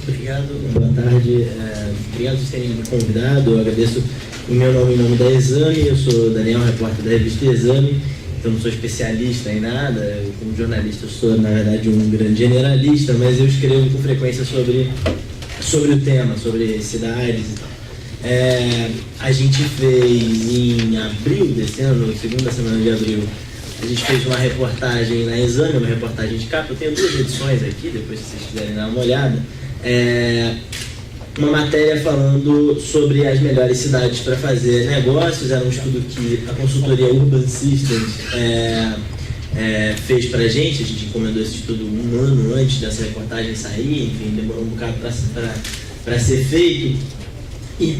Obrigado, boa tarde. Obrigado por terem me convidado. Eu agradeço o meu nome em nome da Exame. Eu sou Daniel, repórter da revista Exame. Então não sou especialista em nada. Eu, como jornalista, eu sou, na verdade, um grande generalista, mas eu escrevo com frequência sobre o tema, sobre cidades e tal. A gente fez em abril desse ano, segunda semana de abril, a gente fez uma reportagem na Exame, uma reportagem de capa. Eu tenho 2 edições aqui, depois se vocês quiserem dar uma olhada. Uma matéria falando sobre as melhores cidades para fazer negócios. Era um estudo que a consultoria Urban Systems fez para a gente encomendou esse estudo um ano antes dessa reportagem sair, enfim, demorou um bocado para ser feito. E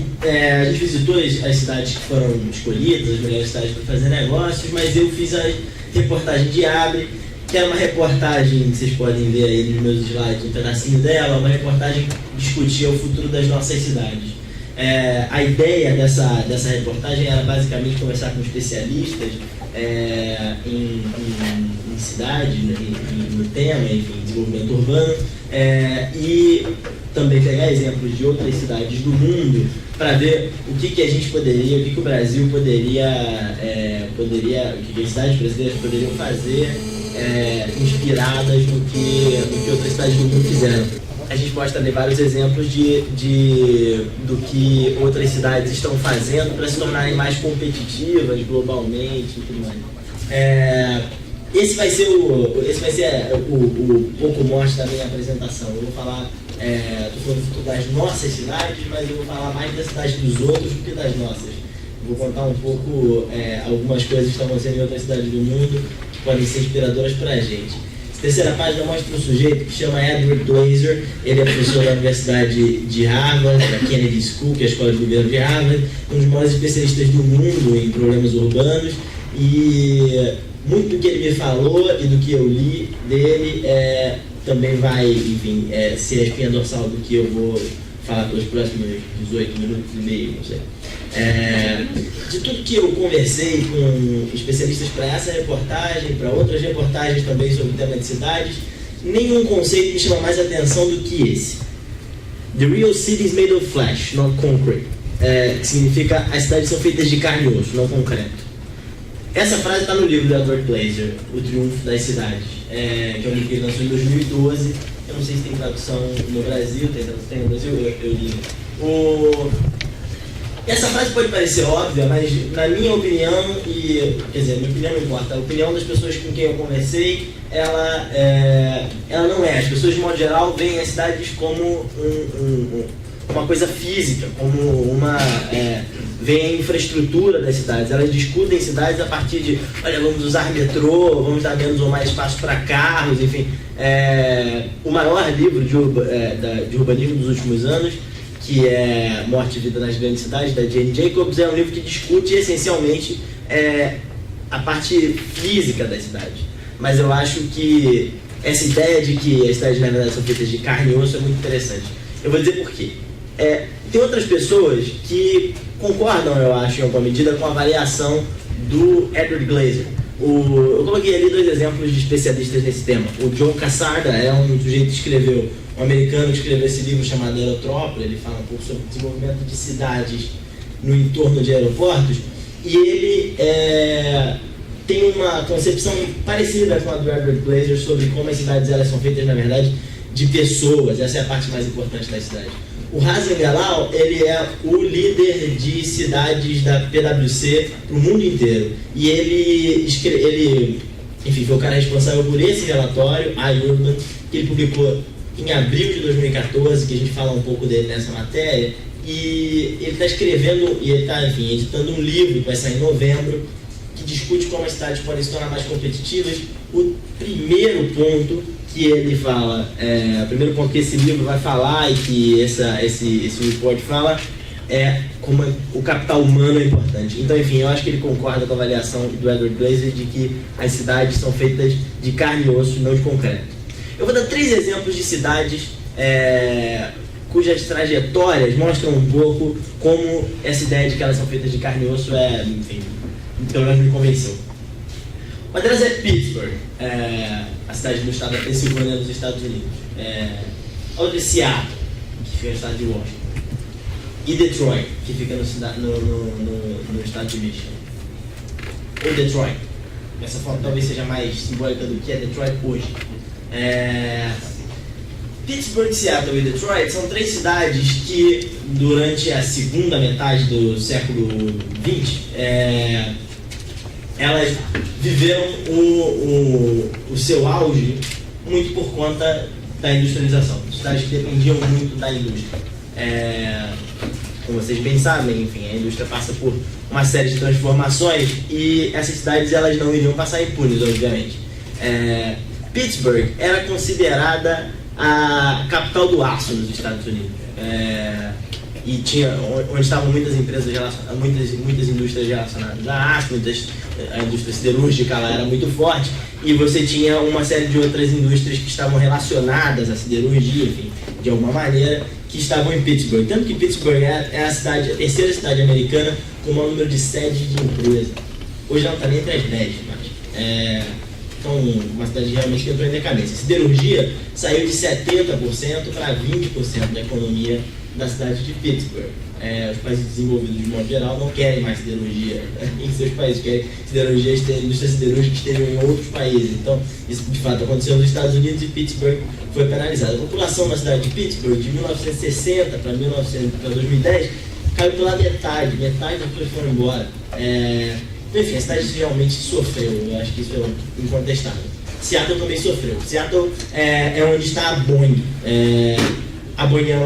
a gente visitou as cidades que foram escolhidas, as melhores cidades para fazer negócios, mas eu fiz a reportagem de Abre, que é uma reportagem, vocês podem ver aí nos meus slides, um pedacinho dela, uma reportagem que discutia o futuro das nossas cidades. A ideia dessa reportagem era basicamente conversar com especialistas em cidade, no tema, enfim, desenvolvimento urbano, e também pegar exemplos de outras cidades do mundo para ver o que a gente poderia, o que o Brasil poderia, o que as cidades brasileiras poderiam fazer inspiradas no que outras cidades do mundo fizeram. A gente mostra ali vários exemplos do que outras cidades estão fazendo para se tornarem mais competitivas globalmente e tudo mais. Esse vai ser o pouco morte da minha apresentação. Eu vou falar, estou falando do futuro das nossas cidades, mas eu vou falar mais das cidades dos outros do que das nossas. Vou contar um pouco algumas coisas que estão acontecendo em outras cidades do mundo que podem ser inspiradoras para a gente. Essa terceira página mostra um sujeito que chama Edward Glaeser. Ele é professor da Universidade de Harvard, da Kennedy School, que é a escola de governo de Harvard, um dos maiores especialistas do mundo em problemas urbanos, e muito do que ele me falou e do que eu li dele também vai, enfim, ser a espinha dorsal do que eu vou falar pelos próximos 18 minutos e meio, não sei. De tudo que eu conversei com especialistas para essa reportagem, para outras reportagens também sobre o tema de cidades, nenhum conceito me chama mais atenção do que esse. The real city is made of flesh, not concrete. Que significa as cidades são feitas de carne e osso, não concreto. Essa frase está no livro do Edward Glaeser, O Triunfo das Cidades, que é um livro que ele lançou em 2012. Eu não sei se tem tradução no Brasil, tem no Brasil, eu li. Essa frase pode parecer óbvia, mas na minha opinião, quer dizer, minha opinião não importa, a opinião das pessoas com quem eu conversei, ela não é. As pessoas, de modo geral, veem as cidades como uma coisa física, como veem a infraestrutura das cidades. Elas discutem cidades a partir de, olha, vamos usar metrô, vamos dar menos ou mais espaço para carros, enfim. O maior livro de urbanismo dos últimos anos, que é Morte e Vida nas Grandes Cidades, da Jane Jacobs, é um livro que discute essencialmente a parte física das cidades. Mas eu acho que essa ideia de que as cidades, na verdade, são feitas de carne e osso é muito interessante. Eu vou dizer por quê. Tem outras pessoas que concordam, eu acho, em alguma medida, com a avaliação do Edward Glaeser. Eu coloquei ali 2 exemplos de especialistas nesse tema. O John Cassarda é um sujeito que escreveu, um americano que escreveu esse livro chamado Aerótrópole. Ele fala um pouco sobre o desenvolvimento de cidades no entorno de aeroportos, e ele tem uma concepção parecida com a do Edward Glaeser sobre como as cidades elas são feitas, na verdade, de pessoas. Essa é a parte mais importante das cidades. O Hasan Galal, ele é o líder de cidades da PwC para o mundo inteiro. E ele, enfim, foi o cara responsável por esse relatório, iUrban, que ele publicou em abril de 2014, que a gente fala um pouco dele nessa matéria. E ele está escrevendo, e ele está, enfim, editando um livro que vai sair em novembro, que discute como as cidades podem se tornar mais competitivas. O primeiro ponto que ele fala, o primeiro ponto que esse livro vai falar e que esse report fala é como o capital humano é importante. Então, enfim, eu acho que ele concorda com a avaliação do Edward Glaeser de que as cidades são feitas de carne e osso, não de concreto. Eu vou dar 3 exemplos de cidades cujas trajetórias mostram um pouco como essa ideia de que elas são feitas de carne e osso enfim, pelo menos me convenceu. Uma delas é Pittsburgh, a cidade do estado da Pensilvânia, nos Estados Unidos. A outra é Seattle, que fica no estado de Washington. E Detroit, que fica no estado de Michigan. Ou Detroit. Essa foto talvez seja mais simbólica do que é Detroit hoje. Pittsburgh, Seattle e Detroit são três cidades que, durante a segunda metade do século XX, elas viveram o seu auge muito por conta da industrialização. Cidades que dependiam muito da indústria. Como vocês bem sabem, enfim, a indústria passa por uma série de transformações e essas cidades elas não iriam passar impunes, obviamente. Pittsburgh era considerada a capital do aço nos Estados Unidos. E tinha, onde estavam muitas empresas, muitas indústrias relacionadas a aço, a indústria siderúrgica lá era muito forte, e você tinha uma série de outras indústrias que estavam relacionadas à siderurgia, enfim, de alguma maneira, que estavam em Pittsburgh. Tanto que Pittsburgh é a terceira cidade americana com o maior número de sedes de empresa. Hoje não está nem entre as 10, mas então uma cidade realmente que entrou em decadência. A siderurgia saiu de 70% para 20% da economia da cidade de Pittsburgh. Os países desenvolvidos, de modo geral, não querem mais siderurgia em seus países, querem siderurgia, indústria siderúrgica que estejam em outros países. Então, isso de fato aconteceu nos Estados Unidos e Pittsburgh foi penalizada. A população da cidade de Pittsburgh, de 1960 para 2010, caiu pela metade das pessoas foram embora. Enfim, a cidade realmente sofreu, eu acho que isso é incontestável. Seattle também sofreu. Seattle é onde está a Boeing. A Boeing é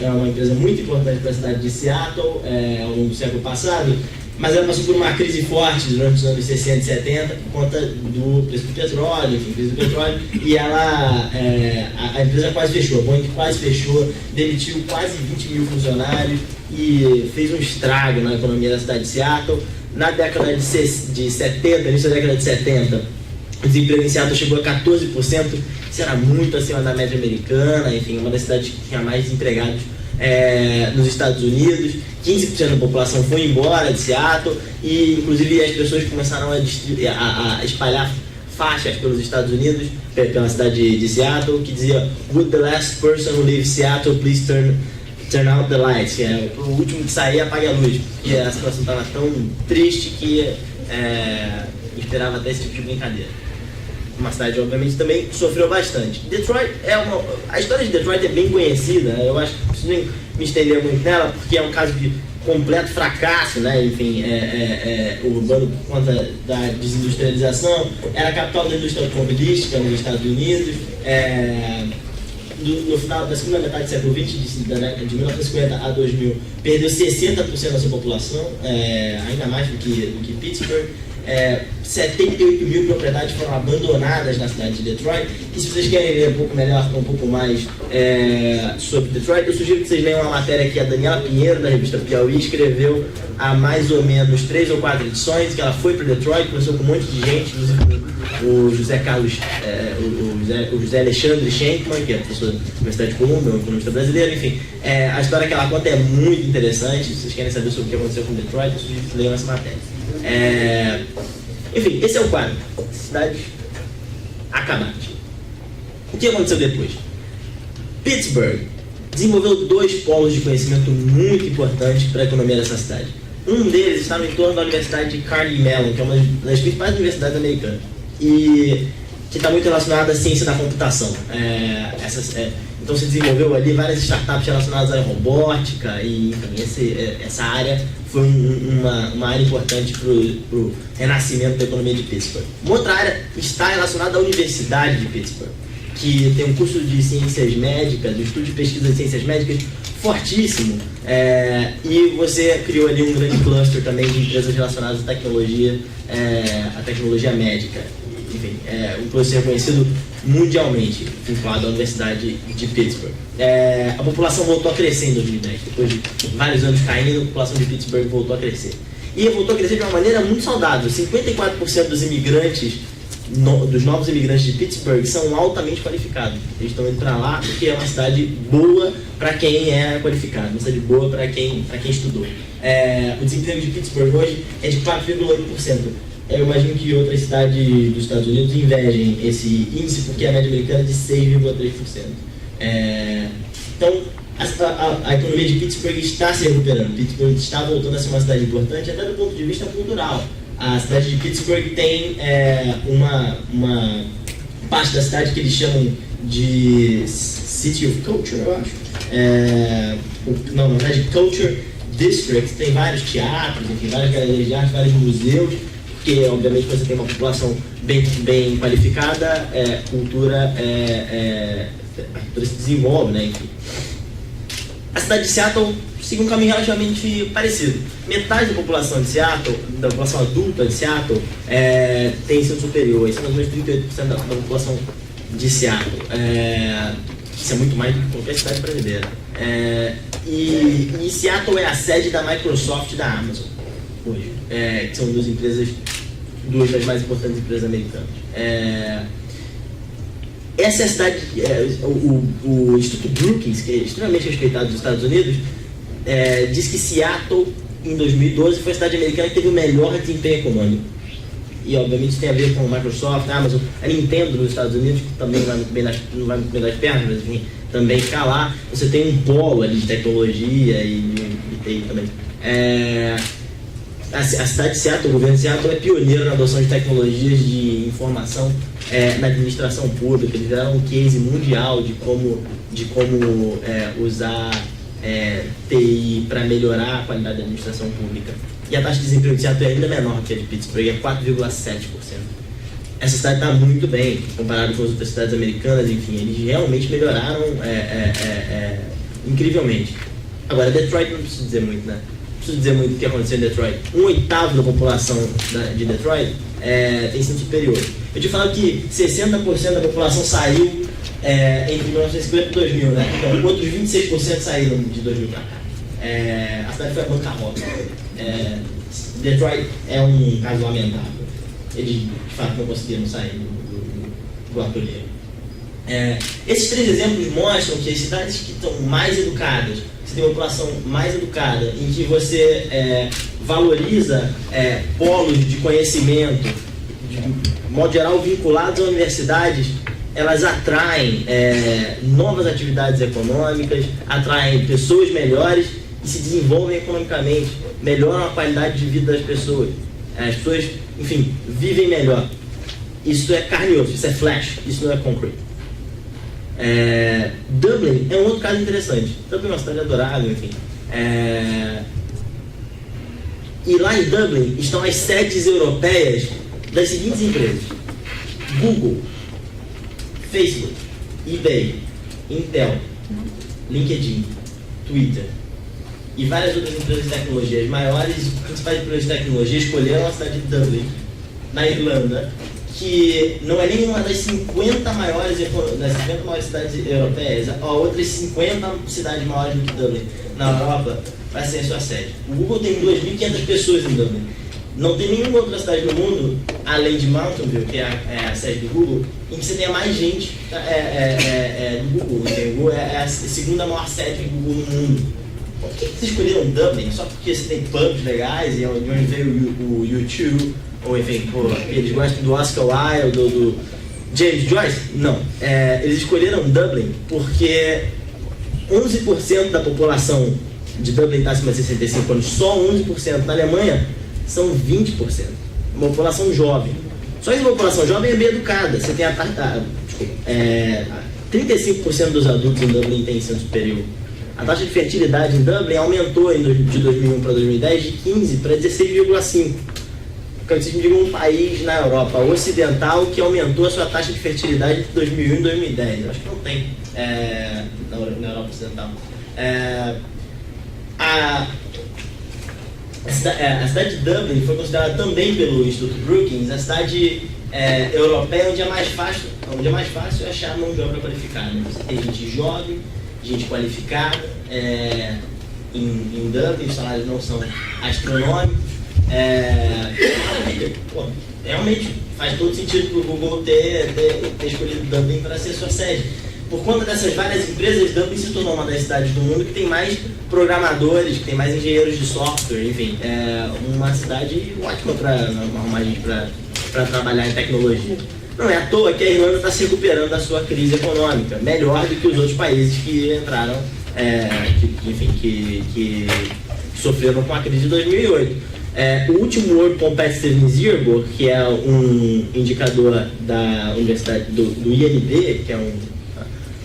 uma empresa muito importante para a cidade de Seattle ao longo do século passado, mas ela passou por uma crise forte durante os anos 60 e 70 por conta do preço do petróleo, enfim, crise do petróleo, e a empresa quase fechou, a Boeing quase fechou, demitiu quase 20 mil funcionários e fez um estrago na economia da cidade de Seattle. Na década de 70, início da década de 70, o desemprego em Seattle chegou a 14%, isso era muito acima da média americana, enfim, uma das cidades que tinha mais desempregados nos Estados Unidos. 15% da população foi embora de Seattle e, inclusive, as pessoas começaram a espalhar faixas pelos Estados Unidos, pela cidade de Seattle, que dizia "Would the last person who leaves Seattle please turn out the lights", que é o último que sair, apague a luz, porque a situação estava tão triste que esperava até esse tipo de brincadeira. Uma cidade, obviamente, também sofreu bastante. Detroit a história de Detroit é bem conhecida, eu acho que não preciso nem me estender muito nela, porque é um caso de completo fracasso, né? Enfim, urbano por conta da desindustrialização. Era a capital da indústria automobilística nos Estados Unidos. No final da segunda metade do século XX, de 1950 a 2000, perdeu 60% da sua população, ainda mais do que Pittsburgh. 78 mil propriedades foram abandonadas na cidade de Detroit. E se vocês querem ler um pouco mais sobre Detroit, eu sugiro que vocês leiam uma matéria que a Daniela Pinheiro, da revista Piauí, escreveu há mais ou menos 3 ou 4 edições, que ela foi para Detroit, conversou com um monte de gente, o José Carlos, o José Alexandre Schenkman, que é professor da Universidade de Colômbia, um economista brasileiro, enfim. A história que ela conta é muito interessante. Se vocês querem saber sobre o que aconteceu com Detroit, eu sugiro que leiam essa matéria. Enfim, esse é o quadro. Cidades acabadas. O que aconteceu depois? Pittsburgh desenvolveu 2 polos de conhecimento muito importantes para a economia dessa cidade. Um deles está no entorno da Universidade de Carnegie Mellon, que é uma das principais universidades americanas, e que está muito relacionada à ciência da computação. Então se desenvolveu ali várias startups relacionadas à robótica, e enfim, essa área foi uma área importante para o renascimento da economia de Pittsburgh. Uma outra área está relacionada à Universidade de Pittsburgh, que tem um curso de ciências médicas, de estudo de pesquisa de ciências médicas fortíssimo, e você criou ali um grande cluster também de empresas relacionadas à tecnologia médica. Enfim, um cluster reconhecido mundialmente, vinculado à Universidade de Pittsburgh. A população voltou a crescer em 2010, depois de vários anos caindo, a população de Pittsburgh voltou a crescer. E voltou a crescer de uma maneira muito saudável. 54% dos imigrantes, dos novos imigrantes de Pittsburgh, são altamente qualificados. Eles estão indo para lá porque é uma cidade boa para quem é qualificado, uma cidade boa para quem estudou. O desemprego de Pittsburgh hoje é de 4,8%. Eu imagino que outras cidades dos Estados Unidos invejem esse índice, porque a média americana é de 6,3%. Então, a economia de Pittsburgh está se recuperando. Pittsburgh está voltando a ser uma cidade importante, até do ponto de vista cultural. A cidade de Pittsburgh tem uma parte da cidade que eles chamam de City of Culture, eu acho. Na verdade, Culture District. Tem vários teatros, enfim, várias galerias de arte, vários museus, porque, obviamente, quando você tem uma população bem qualificada, cultura se desenvolve, né? Enfim. A cidade de Seattle segue um caminho relativamente parecido. Metade da população de Seattle, da população adulta de Seattle, tem ensino superior. Isso é mais ou menos 38% da população de Seattle. Isso é muito mais do que qualquer cidade brasileira. E Seattle é a sede da Microsoft e da Amazon, hoje. Que são duas das mais importantes empresas americanas. Essa é a cidade, o Instituto Brookings, que é extremamente respeitado nos Estados Unidos, diz que Seattle, em 2012, foi a cidade americana que teve o melhor desempenho econômico. E, obviamente, isso tem a ver com a Microsoft, a Amazon, a Nintendo nos Estados Unidos, que também não vai muito bem das pernas, mas, enfim, também fica lá. Você tem um polo ali de tecnologia e TI também. A cidade de Seattle, o governo de Seattle é pioneiro na adoção de tecnologias de informação na administração pública. Eles fizeram um case mundial de como usar TI para melhorar a qualidade da administração pública. E a taxa de desemprego de Seattle é ainda menor que a de Pittsburgh, é 4,7%. Essa cidade está muito bem, comparado com as outras cidades americanas, enfim, eles realmente melhoraram incrivelmente. Agora, Detroit não preciso dizer muito, né? Não preciso dizer muito o que aconteceu em Detroit. 1/8 da população de Detroit tem ensino superior. Eu te falo que 60% da população saiu entre 1950 e 2000, né? Então, outros 26% saíram de 2000 para cá. A cidade foi a bancarrota. Detroit é um caso lamentável. Eles, de fato, não conseguiram sair do atoleiro. Esses 3 exemplos mostram que as cidades que estão mais educadas, você tem uma população mais educada, em que você valoriza polos de conhecimento, de modo geral vinculados a universidades, elas atraem novas atividades econômicas, atraem pessoas melhores e se desenvolvem economicamente, melhoram a qualidade de vida das pessoas. As pessoas, enfim, vivem melhor. Isso é carne e osso, isso é flash, isso não é concrete. Dublin é um outro caso interessante. Dublin é uma cidade adorável, enfim. E lá em Dublin estão as sedes europeias das seguintes empresas: Google, Facebook, eBay, Intel, LinkedIn, Twitter e várias outras empresas de tecnologia. As maiores e principais empresas de tecnologia escolheram a cidade de Dublin, na Irlanda, que não é nenhuma das 50 maiores cidades europeias. Outras 50 cidades maiores do que Dublin na Europa vai ser a sua sede. O Google tem 2.500 pessoas em Dublin. Não tem nenhuma outra cidade no mundo, além de Mountain View, que é a sede do Google, em que você tenha mais gente do Google. O Google é a segunda maior sede do Google no mundo. Por que vocês escolheram Dublin? Só porque você tem pubs legais e de onde veio o U2, ou enfim, eles gostam do Oscar Wilde, do James Joyce? Não. Eles escolheram Dublin porque 11% da população de Dublin está acima de 65 anos, só 11%. Na Alemanha são 20%. Uma população jovem. Só que a população jovem é bem educada. Você tem 35% dos adultos em Dublin têm ensino superior. A taxa de fertilidade em Dublin aumentou de 2001 para 2010 de 15 para 16,5. Quero que vocês me digam um país na Europa ocidental que aumentou a sua taxa de fertilidade entre 2001 e 2010. Eu acho que não tem na Europa ocidental. A cidade de Dublin foi considerada também pelo Instituto Brookings a cidade europeia onde é mais fácil achar mão de obra qualificada. Você tem gente jovem, gente qualificada em Dublin, os salários não são astronômicos. Realmente faz todo sentido para o Google ter escolhido Dublin para ser sua sede. Por conta dessas várias empresas, Dublin se tornou uma das cidades do mundo que tem mais programadores, que tem mais engenheiros de software, enfim, é uma cidade ótima para arrumar gente para trabalhar em tecnologia. Não é à toa que a Irlanda está se recuperando da sua crise econômica, melhor do que os outros países que entraram, que sofreram com a crise de 2008. O último World Competitiveness Yearbook, que é um indicador da Universidade do IND, que é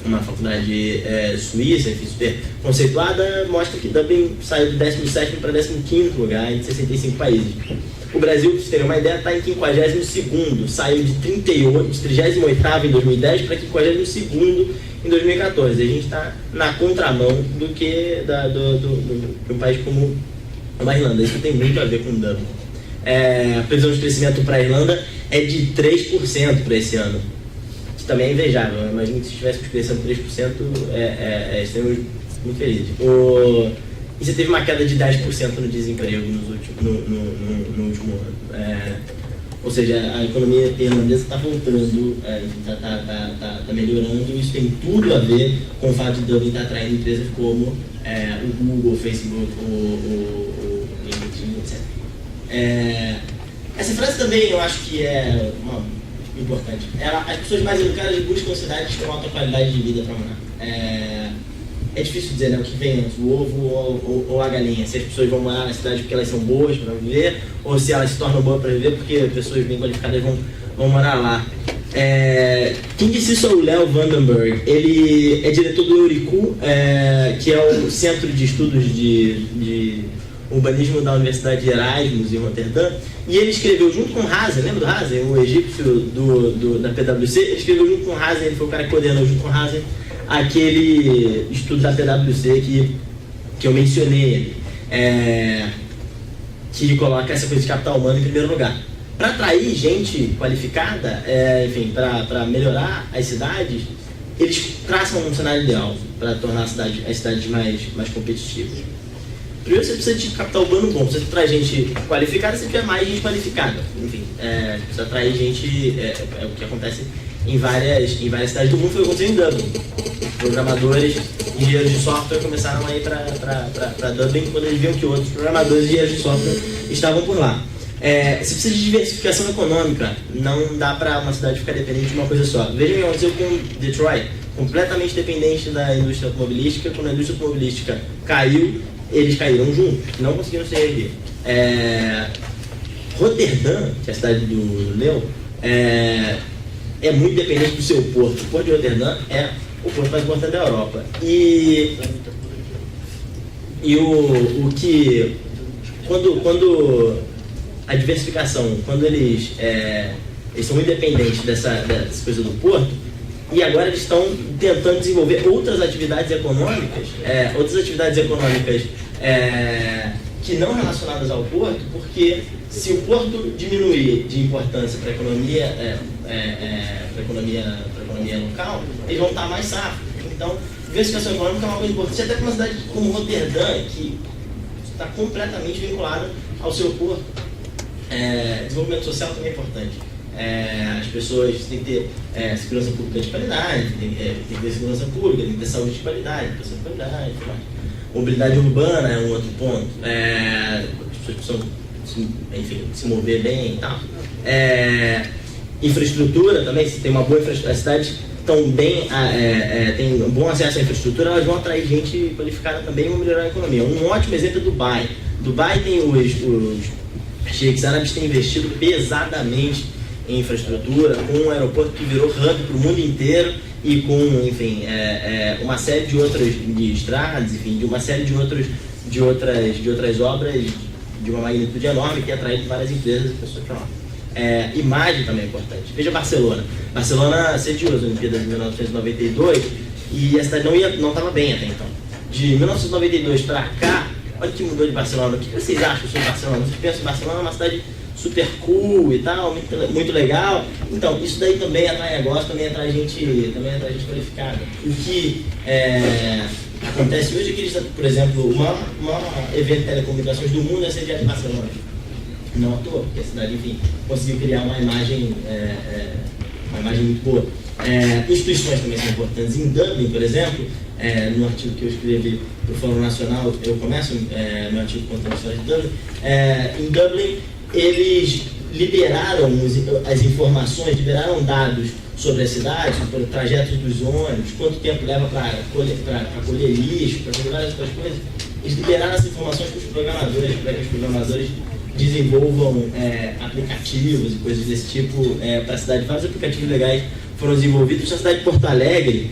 uma faculdade suíça, enfim, super conceituada, mostra que Dublin saiu do 17º para 15º lugar em 65 países. O Brasil, para vocês terem uma ideia, está em 52º, saiu de 38º em 2010 para 52º em 2014. A gente está na contramão do que de um país como a Irlanda. Isso tem muito a ver com Dublin. A previsão de crescimento para a Irlanda é de 3% para esse ano, que também é invejável. Eu imagino que se estivéssemos crescendo 3%, estaríamos muito felizes. E você teve uma queda de 10% no desemprego no último ano. Ou seja, a economia irlandesa está voltando, está melhorando, e isso tem tudo a ver com o fato de Dublin estar atraindo empresas como o Google, o Facebook, o LinkedIn, etc. Essa frase também eu acho que é importante. As pessoas mais educadas buscam cidades com alta qualidade de vida para morar. É difícil dizer, né, o que vem antes, o ovo ou a galinha. Se as pessoas vão morar na cidade porque elas são boas para viver, ou se elas se tornam boas para viver porque pessoas bem qualificadas vão morar lá. Quem disse isso é o Léo Vandenberg. Ele é diretor do Eurico, que é o Centro de Estudos de Urbanismo da Universidade de Erasmus, em Roterdã, e ele escreveu junto com Hazen, lembra do Hazen, o egípcio da PwC? Ele escreveu junto com Hazen, ele foi o cara que coordenou junto com Hazen aquele estudo da PwC que eu mencionei, que coloca essa coisa de capital humano em primeiro lugar. Para atrair gente qualificada, para melhorar as cidades, eles traçam um cenário ideal para tornar as cidades mais competitivas. Primeiro você precisa de capital urbano bom, você traz gente qualificada, você quer mais gente qualificada. Enfim, precisa atrair gente, é o que acontece em várias cidades do mundo, foi o que aconteceu em Dublin. Programadores, engenheiros de software começaram a ir para Dublin quando eles viam que outros programadores e engenheiros de software estavam por lá. Você precisa de diversificação econômica, não dá para uma cidade ficar dependente de uma coisa só. Veja o que aconteceu com Detroit, completamente dependente da indústria automobilística. Quando a indústria automobilística caiu, eles caíram juntos, não conseguiram se reerguer. Roterdã, que é a cidade do Leo, é muito dependente do seu porto. O porto de Roterdã é o porto mais importante da Europa. E o que... Quando a diversificação, quando eles são muito dependentes dessa coisa do porto, e agora eles estão tentando desenvolver outras atividades econômicas que não relacionadas ao porto, porque se o porto diminuir de importância para a economia, local, eles vão estar mais safos. Então, diversificação econômica é uma coisa importante, até para uma cidade como Roterdã, que está completamente vinculada ao seu porto. Desenvolvimento social também é importante. As pessoas têm que ter segurança pública de qualidade, tem que ter segurança pública, tem que ter saúde de qualidade, educação de qualidade, tudo mais. Mobilidade urbana é um outro ponto. As pessoas precisam, se mover bem e tal. Infraestrutura também, se tem uma boa infraestrutura, as cidades estão bem, têm um bom acesso à infraestrutura, elas vão atrair gente qualificada também e vão melhorar a economia. Um ótimo exemplo é Dubai. Dubai tem os sheiks árabes têm investido pesadamente em infraestrutura, com um aeroporto que virou hub para o mundo inteiro e com, uma série de outras estradas, de uma série de outras obras de uma magnitude enorme que atrai várias empresas e pessoas para lá. Imagem também é importante. Veja Barcelona. Barcelona sediou as Olimpíadas de 1992 e a cidade não estava bem até então. De 1992 para cá, olha o que mudou de Barcelona. O que vocês acham sobre Barcelona? Vocês pensam que Barcelona é uma cidade super cool e tal, muito legal. Então, isso daí também atrai negócio, também atrai gente qualificada. O que acontece hoje é que, por exemplo, o maior evento de telecomunicações do mundo é sediado em Barcelona. Não à toa, porque a cidade, conseguiu criar uma imagem muito boa. Instituições também são importantes. Em Dublin, por exemplo, no artigo que eu escrevi para o Fórum Nacional, eu começo meu artigo contando a história de Dublin. Em Dublin, eles liberaram as informações, liberaram dados sobre a cidade, sobre o trajeto dos ônibus, quanto tempo leva para colher lixo, para fazer várias outras coisas. Eles liberaram essas informações para os programadores, para que os programadores desenvolvam aplicativos e coisas desse tipo para a cidade. Vários aplicativos legais foram desenvolvidos. A cidade de Porto Alegre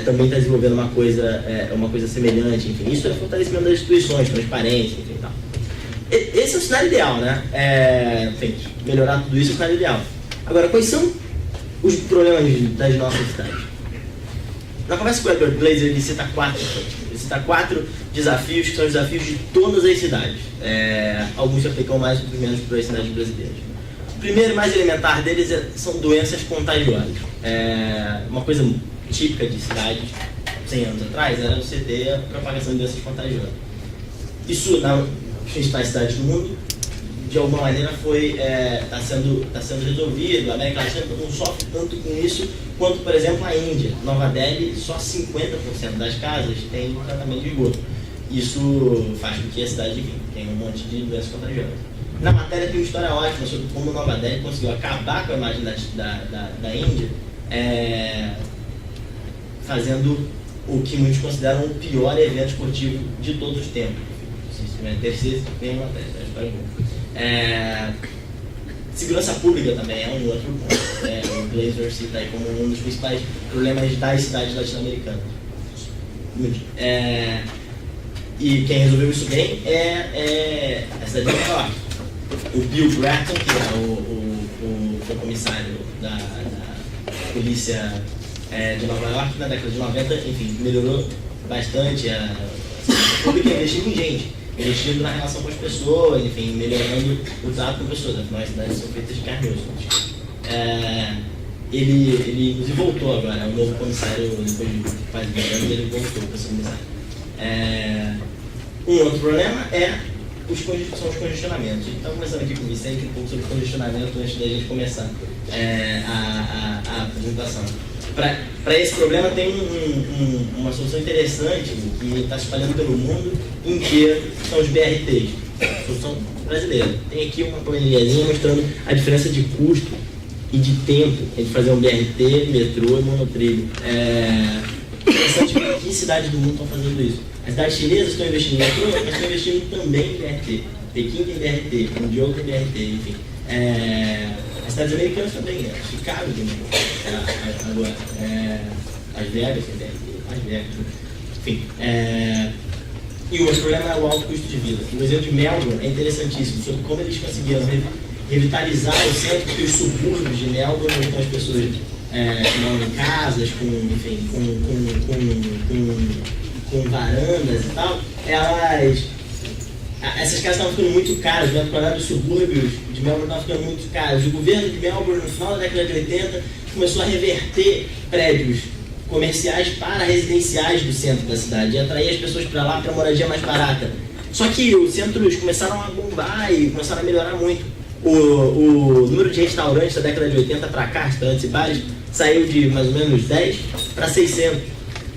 também está desenvolvendo uma coisa semelhante. Enfim, isso é fortalecimento das instituições, transparência, enfim, tal. Esse é o cenário ideal, né? Enfim, melhorar tudo isso é o cenário ideal. Agora, quais são os problemas das nossas cidades? Na conversa com o Edward Glaeser, ele cita quatro desafios que são os desafios de todas as cidades. Alguns se aplicam mais, outros menos para as cidades brasileiras. O primeiro e mais elementar deles são doenças contagiosas. Uma coisa típica de cidades 100 anos atrás era você ter a propagação de doenças contagiosas. Isso nas principais cidades do mundo, de alguma maneira, está sendo resolvido. A América Latina não sofre tanto com isso quanto, por exemplo, a Índia. Nova Delhi, só 50% das casas tem tratamento de esgoto. Isso faz com que a cidade tenha um monte de doenças contagiosas. Na matéria tem uma história ótima sobre como Nova Delhi conseguiu acabar com a imagem da Índia, fazendo o que muitos consideram o pior evento esportivo de todos os tempos. Terceiro, tem uma matéria, a história é boa. Segurança pública também é um outro ponto. O Glaeser cita aí como um dos principais problemas das cidades latino-americanas. E quem resolveu isso bem é a cidade de Nova York. O Bill Bratton, que é o comissário da polícia de Nova York na década de 90, enfim, melhorou bastante a segurança pública, investindo em gente, investindo na relação com as pessoas, enfim, melhorando o trato com as pessoas. Afinal, as cidades são feitas de carne e osso. Ele inclusive voltou agora, é o novo comissário, depois de quase 10 anos, ele voltou para ser comissário. Um outro problema são os congestionamentos. A gente estava conversando aqui com o Vicente um pouco sobre congestionamento antes da gente começar a apresentação. Para esse problema tem uma solução interessante que está se espalhando pelo mundo inteiro, que são os BRTs. Solução brasileira. Tem aqui uma planilhazinha mostrando a diferença de custo e de tempo entre fazer um BRT, metrô e monotrilho. Interessante ver que cidades do mundo estão fazendo isso. As cidades chinesas estão investindo em metrô, mas estão investindo também em BRT. Pequim tem BRT, Mundial tem BRT, enfim. As cidades americanas também, Chicago tem agora, Las Vegas tem BRT, enfim. E o outro problema é o alto custo de vida. O exemplo de Melbourne é interessantíssimo, sobre como eles conseguiram revitalizar o centro, porque os subúrbios de Melbourne, onde as pessoas moram em casas, com varandas e tal, essas casas estavam ficando muito caras, o metro quadrado dos subúrbios de Melbourne estavam ficando muito caros. O governo de Melbourne, no final da década de 80, começou a reverter prédios comerciais para residenciais do centro da cidade e atrair as pessoas para lá para moradia mais barata. Só que os centros começaram a bombar e começaram a melhorar muito. O número de restaurantes da década de 80 para cá, restaurantes e bares, saiu de mais ou menos 10 para 600.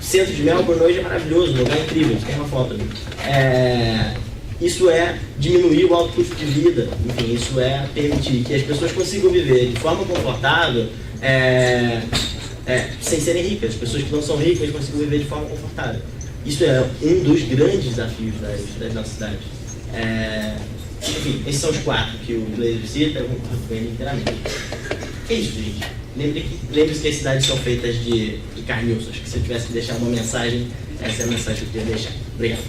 O centro de Melbourne hoje é maravilhoso, um lugar incrível, tem uma foto ali. Isso é diminuir o alto custo de vida, enfim, isso é permitir que as pessoas consigam viver de forma confortável, sem serem ricas. As pessoas que não são ricas consigam viver de forma confortável. Isso é um dos grandes desafios das nossas cidades. Enfim, esses são os 4 que o Glaeser cita, eu concordo com ele inteiramente. É isso, gente. Lembre-se que as cidades são feitas de carne e osso. Acho que se eu tivesse que deixar uma mensagem, essa é a mensagem que eu queria deixar. Obrigado.